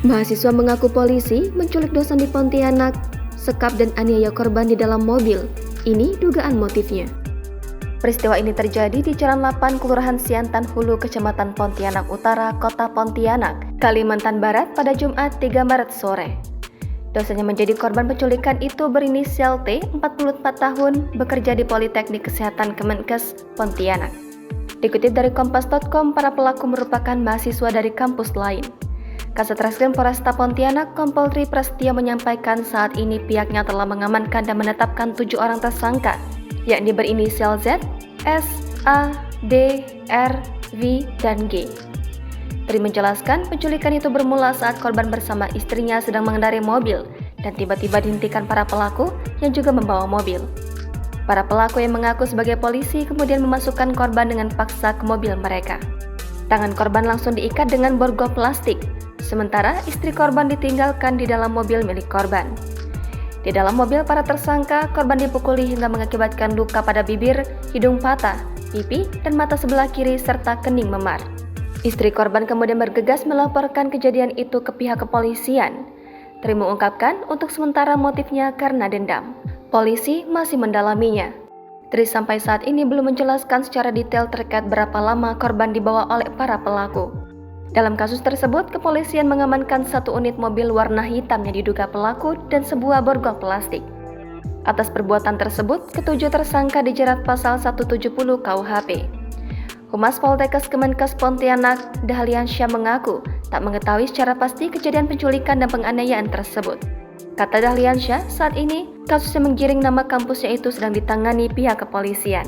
Mahasiswa mengaku polisi menculik dosen di Pontianak, sekap dan aniaya korban di dalam mobil. Ini dugaan motifnya. Peristiwa ini terjadi di Jalan 8 Kelurahan Siantan Hulu, Kecamatan Pontianak Utara, Kota Pontianak, Kalimantan Barat pada Jumat 3 Maret sore. Dosen yang menjadi korban penculikan itu berinisial T, 44 tahun, bekerja di Politeknik Kesehatan Kemenkes, Pontianak. Dikutip dari Kompas.com, para pelaku merupakan mahasiswa dari kampus lain. Kasetreskrim Polresta Pontianak, Kompol Tri Prasetyo menyampaikan saat ini pihaknya telah mengamankan dan menetapkan 7 orang tersangka, yakni berinisial Z, S, A, D, R, V, dan G. Tri menjelaskan penculikan itu bermula saat korban bersama istrinya sedang mengendarai mobil dan tiba-tiba dihentikan para pelaku yang juga membawa mobil. Para pelaku yang mengaku sebagai polisi kemudian memasukkan korban dengan paksa ke mobil mereka. Tangan korban langsung diikat dengan borgol plastik, sementara istri korban ditinggalkan di dalam mobil milik korban. Di dalam mobil para tersangka, korban dipukuli hingga mengakibatkan luka pada bibir, hidung patah, pipi, dan mata sebelah kiri serta kening memar. Istri korban kemudian bergegas melaporkan kejadian itu ke pihak kepolisian. Tri mengungkapkan untuk sementara motifnya karena dendam. Polisi masih mendalaminya. Tri sampai saat ini belum menjelaskan secara detail terkait berapa lama korban dibawa oleh para pelaku. Dalam kasus tersebut, kepolisian mengamankan 1 unit mobil warna hitam yang diduga pelaku dan sebuah borgol plastik. Atas perbuatan tersebut, ketujuh tersangka dijerat pasal 170 KUHP. Humas Poltekkes Kemenkes Pontianak, Dahliansyah mengaku tak mengetahui secara pasti kejadian penculikan dan penganiayaan tersebut. Kata Dahliansyah, saat ini kasus yang menggiring nama kampusnya itu sedang ditangani pihak kepolisian.